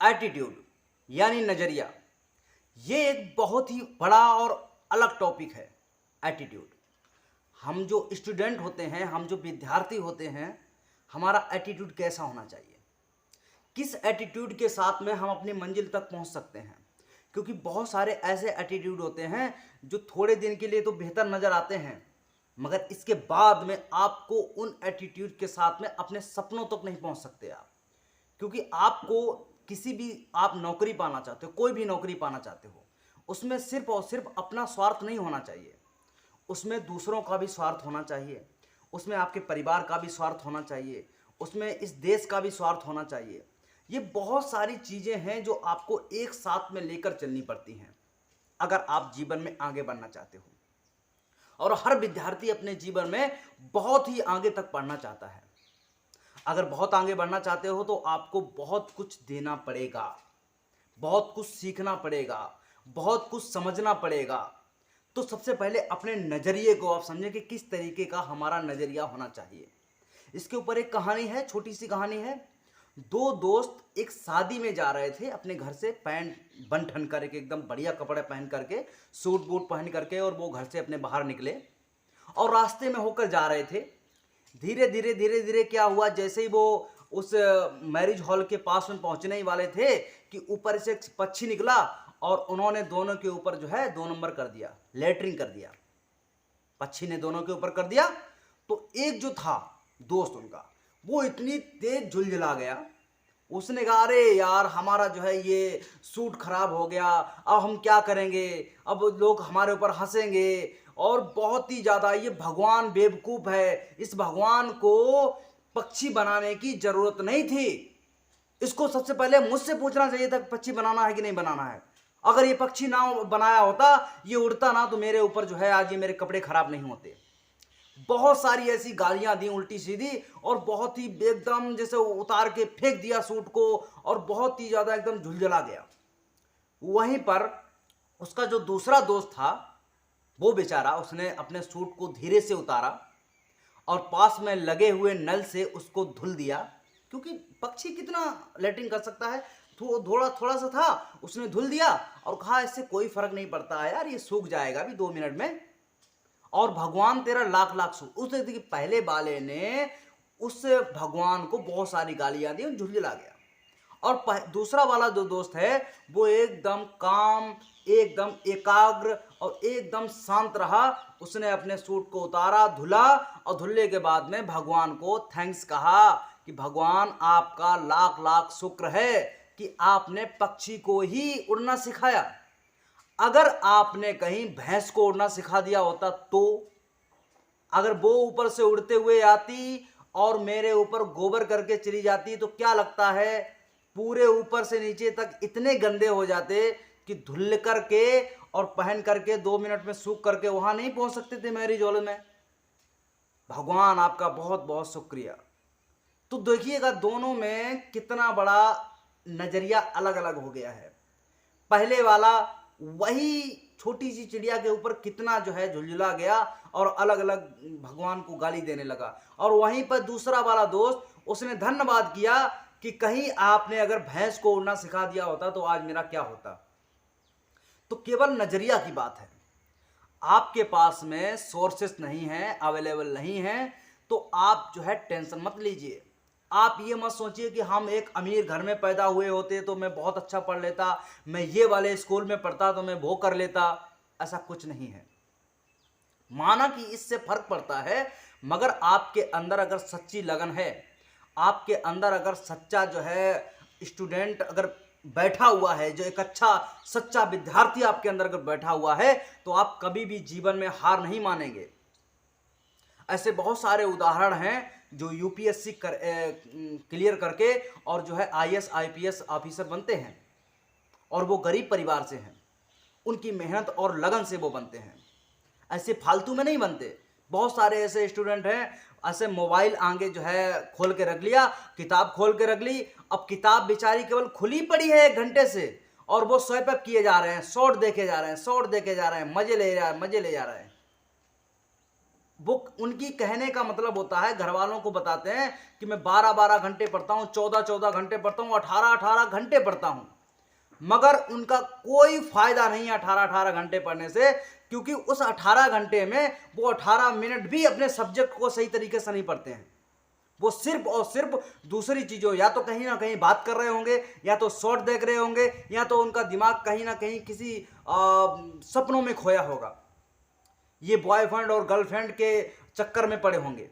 Attitude यानी नजरिया, ये एक बहुत ही बड़ा और अलग टॉपिक है। एटीट्यूड, हम जो स्टूडेंट होते हैं, हम जो विद्यार्थी होते हैं, हमारा एटीट्यूड कैसा होना चाहिए, किस एटीट्यूड के साथ में हम अपनी मंजिल तक पहुंच सकते हैं। क्योंकि बहुत सारे ऐसे एटीट्यूड होते हैं जो थोड़े दिन के लिए तो बेहतर नजर आते हैं, मगर इसके बाद में आपको उन एटीट्यूड के साथ में अपने सपनों तक नहीं पहुंच सकते आप। क्योंकि आपको किसी भी, आप नौकरी पाना चाहते हो, कोई भी नौकरी पाना चाहते हो, उसमें सिर्फ और सिर्फ अपना स्वार्थ नहीं होना चाहिए, उसमें दूसरों का भी स्वार्थ होना चाहिए, उसमें आपके परिवार का भी स्वार्थ होना चाहिए, उसमें इस देश का भी स्वार्थ होना चाहिए। ये बहुत सारी चीज़ें हैं जो आपको एक साथ में लेकर चलनी पड़ती हैं अगर आप जीवन में आगे बढ़ना चाहते हो। और हर विद्यार्थी अपने जीवन में बहुत ही आगे तक बढ़ना चाहता है। अगर बहुत आगे बढ़ना चाहते हो तो आपको बहुत कुछ देना पड़ेगा, बहुत कुछ सीखना पड़ेगा, बहुत कुछ समझना पड़ेगा। तो सबसे पहले अपने नज़रिए को आप समझें कि किस तरीके का हमारा नज़रिया होना चाहिए। इसके ऊपर एक कहानी है, छोटी सी कहानी है। दो दोस्त एक शादी में जा रहे थे, अपने घर से पैंट बन ठन करके, एकदम बढ़िया कपड़े पहन करके, सूट बूट पहन करके, और वो घर से अपने बाहर निकले और रास्ते में होकर जा रहे थे। धीरे धीरे धीरे धीरे क्या हुआ, जैसे ही वो उस मैरिज हॉल के पास में पहुंचने ही वाले थे कि ऊपर से एक पक्षी निकला और उन्होंने दोनों के ऊपर जो है 2 नंबर कर दिया, लेटरिंग कर दिया। पक्षी ने दोनों के ऊपर कर दिया तो एक जो था दोस्त उनका, वो इतनी तेज झुलझुला गया, उसने कहा अरे यार हमारा जो है ये सूट खराब हो गया, अब हम क्या करेंगे, अब लोग हमारे ऊपर हंसेंगे, और बहुत ही ज़्यादा ये भगवान बेवकूफ़ है, इस भगवान को पक्षी बनाने की ज़रूरत नहीं थी, इसको सबसे पहले मुझसे पूछना चाहिए था पक्षी बनाना है कि नहीं बनाना है। अगर ये पक्षी ना बनाया होता, ये उड़ता ना, तो मेरे ऊपर जो है आज ये मेरे कपड़े खराब नहीं होते। बहुत सारी ऐसी गालियां दी उल्टी सीधी, और बहुत ही एकदम जैसे उतार के फेंक दिया सूट को, और बहुत ही ज़्यादा एकदम झुलझुला गया। वहीं पर उसका जो दूसरा दोस्त था, वो बेचारा, उसने अपने सूट को धीरे से उतारा और पास में लगे हुए नल से उसको धुल दिया, क्योंकि पक्षी कितना लेटरिंग कर सकता है, तो थोड़ा थोड़ा सा था, उसने धुल दिया और कहा इससे कोई फर्क नहीं पड़ता है यार, ये सूख जाएगा भी 2 मिनट में, और भगवान तेरा लाख लाख सूख। उस देखिए पहले वाले ने उस भगवान को बहुत सारी गालियां दी और झुलझुला गया। और दूसरा वाला जो दोस्त है वो एकदम काम, एकदम एकाग्र और एकदम शांत रहा। उसने अपने सूट को उतारा, धुला, और धुलने के बाद में भगवान को थैंक्स कहा कि भगवान आपका लाख लाख शुक्र है कि आपने पक्षी को ही उड़ना सिखाया। अगर आपने कहीं भैंस को उड़ना सिखा दिया होता, तो अगर वो ऊपर से उड़ते हुए आती और मेरे ऊपर गोबर करके चली जाती, तो क्या लगता है पूरे ऊपर से नीचे तक इतने गंदे हो जाते कि धुल करके और पहन करके 2 मिनट में सूख करके वहां नहीं पहुंच सकते थे मैरिज हॉल में। भगवान आपका बहुत बहुत शुक्रिया। तो देखिएगा दोनों में कितना बड़ा नजरिया अलग अलग हो गया है। पहले वाला वही छोटी सी चिड़िया के ऊपर कितना जो है झुलझुला गया और अलग अलग भगवान को गाली देने लगा, और वहीं पर दूसरा वाला दोस्त, उसने धन्यवाद किया कि कहीं आपने अगर भैंस को उड़ना सिखा दिया होता तो आज मेरा क्या होता। तो केवल नजरिया की बात है। आपके पास में सोर्सेस नहीं है, अवेलेबल नहीं है, तो आप जो है टेंशन मत लीजिए। आप ये मत सोचिए कि हम एक अमीर घर में पैदा हुए होते तो मैं बहुत अच्छा पढ़ लेता, मैं ये वाले स्कूल में पढ़ता तो मैं वो कर लेता। ऐसा कुछ नहीं है। माना कि इससे फर्क पड़ता है, मगर आपके अंदर अगर सच्ची लगन है, आपके अंदर अगर सच्चा जो है स्टूडेंट अगर बैठा हुआ है, जो एक अच्छा सच्चा विद्यार्थी आपके अंदर अगर बैठा हुआ है, तो आप कभी भी जीवन में हार नहीं मानेंगे। ऐसे बहुत सारे उदाहरण हैं जो यूपीएससी क्लियर करके और जो है आईएएस आईपीएस ऑफिसर बनते हैं, और वो गरीब परिवार से हैं, उनकी मेहनत और लगन से वो बनते हैं, ऐसे फालतू में नहीं बनते। बहुत सारे ऐसे स्टूडेंट हैं, ऐसे मोबाइल आगे जो है खोल के रख लिया, किताब खोल के रख ली, अब किताब बेचारी केवल खुली पड़ी है 1 घंटे से, और वो स्वैप अप किए जा रहे हैं, शॉर्ट देखे जा रहे हैं, शॉर्ट देखे जा रहे हैं, मजे ले जा रहे हैं। वो उनकी कहने का मतलब होता है, घर वालों को बताते हैं कि मैं 12-12 घंटे पढ़ता हूँ, 14-14 घंटे पढ़ता हूँ, 18-18 घंटे पढ़ता हूँ, मगर उनका कोई फायदा नहीं है 18-18 घंटे पढ़ने से, क्योंकि उस 18 घंटे में वो 18 मिनट भी अपने सब्जेक्ट को सही तरीके से नहीं पढ़ते हैं। वो सिर्फ और सिर्फ दूसरी चीज़ों, या तो कहीं ना कहीं बात कर रहे होंगे, या तो शॉर्ट देख रहे होंगे, या तो उनका दिमाग कहीं ना कहीं किसी सपनों में खोया होगा, ये बॉयफ्रेंड और गर्लफ्रेंड के चक्कर में पड़े होंगे।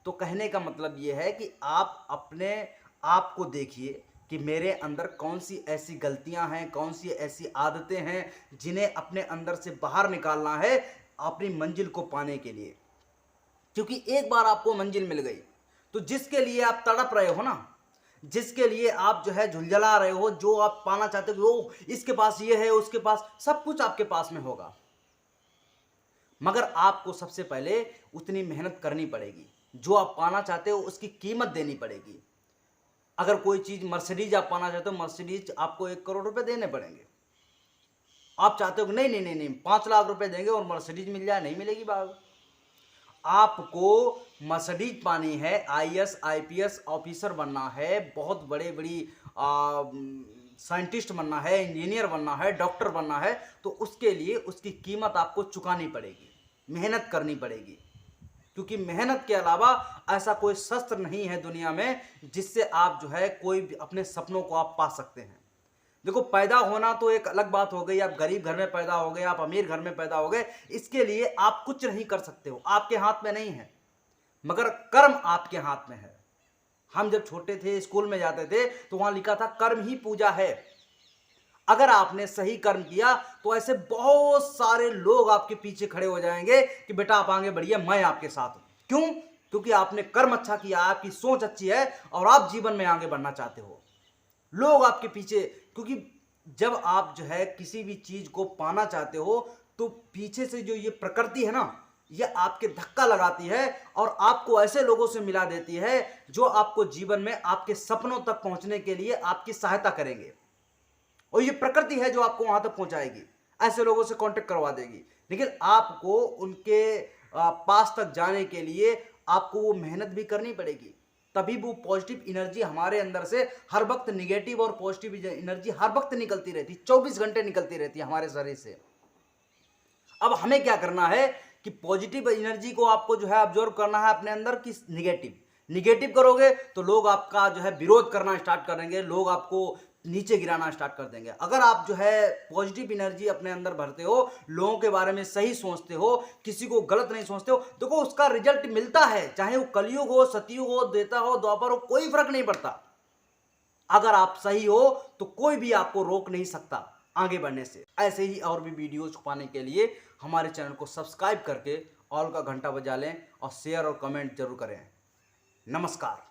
तो कहने का मतलब ये है कि आप अपने आप को देखिए कि मेरे अंदर कौन सी ऐसी गलतियां हैं, कौन सी ऐसी आदतें हैं जिन्हें अपने अंदर से बाहर निकालना है अपनी मंजिल को पाने के लिए। क्योंकि एक बार आपको मंजिल मिल गई तो जिसके लिए आप तड़प रहे हो ना, जिसके लिए आप जो है झुंझला रहे हो, जो आप पाना चाहते हो, वो इसके पास ये है, उसके पास सब कुछ आपके पास में होगा, मगर आपको सबसे पहले उतनी मेहनत करनी पड़ेगी। जो आप पाना चाहते हो उसकी कीमत देनी पड़ेगी। अगर कोई चीज मर्सिडीज आप पाना चाहते हो, मर्सिडीज आपको 1 करोड़ रुपए देने पड़ेंगे। आप चाहते हो कि नहीं नहीं नहीं नहीं 5 लाख रुपए देंगे और मर्सिडीज मिल जाए, नहीं मिलेगी बात। आपको मर्सिडीज पानी है, IAS IPS ऑफिसर बनना है, बहुत बड़े बड़ी साइंटिस्ट बनना है, इंजीनियर बनना है, डॉक्टर बनना है, तो उसके लिए उसकी कीमत आपको चुकानी पड़ेगी, मेहनत करनी पड़ेगी। क्योंकि मेहनत के अलावा ऐसा कोई शस्त्र नहीं है दुनिया में जिससे आप जो है कोई भी अपने सपनों को आप पा सकते हैं। देखो, पैदा होना तो एक अलग बात हो गई, आप गरीब घर में पैदा हो गए, आप अमीर घर में पैदा हो गए, इसके लिए आप कुछ नहीं कर सकते हो, आपके हाथ में नहीं है, मगर कर्म आपके हाथ में है। हम जब छोटे थे, स्कूल में जाते थे, तो वहां लिखा था कर्म ही पूजा है। अगर आपने सही कर्म किया तो ऐसे बहुत सारे लोग आपके पीछे खड़े हो जाएंगे कि बेटा आप आगे बढ़िए, मैं आपके साथ हूं। क्यों? क्योंकि आपने कर्म अच्छा किया, आपकी सोच अच्छी है और आप जीवन में आगे बढ़ना चाहते हो। लोग आपके पीछे, क्योंकि जब आप जो है किसी भी चीज को पाना चाहते हो तो पीछे से जो ये प्रकृति है ना, ये आपके धक्का लगाती है और आपको ऐसे लोगों से मिला देती है जो आपको जीवन में आपके सपनों तक पहुंचने के लिए आपकी सहायता करेंगे। और ये प्रकृति है जो आपको वहां तक पहुंचाएगी, ऐसे लोगों से कांटेक्ट करवा देगी। लेकिन आपको उनके पास तक जाने के लिए आपको वो मेहनत भी करनी पड़ेगी, तभी वो पॉजिटिव एनर्जी हमारे अंदर से हर वक्त, निगेटिव और पॉजिटिव एनर्जी हर वक्त निकलती रहती, 24 घंटे निकलती रहती है हमारे शरीर से। अब हमें क्या करना है कि पॉजिटिव एनर्जी को आपको जो है ऑब्जर्व करना है अपने अंदर, कि निगेटिव करोगे तो लोग आपका जो है विरोध करना स्टार्ट करेंगे, लोग आपको नीचे गिराना स्टार्ट कर देंगे। अगर आप जो है पॉजिटिव एनर्जी अपने अंदर भरते हो, लोगों के बारे में सही सोचते हो, किसी को गलत नहीं सोचते हो, देखो उसका रिजल्ट मिलता है, चाहे वो कलयुग हो, सतयुग हो, देता हो, द्वापर हो, कोई फर्क नहीं पड़ता। अगर आप सही हो तो कोई भी आपको रोक नहीं सकता आगे बढ़ने से। ऐसे ही और भी वीडियोज पाने के लिए हमारे चैनल को सब्सक्राइब करके ऑल का घंटा बजा लें और शेयर और कमेंट जरूर करें। नमस्कार।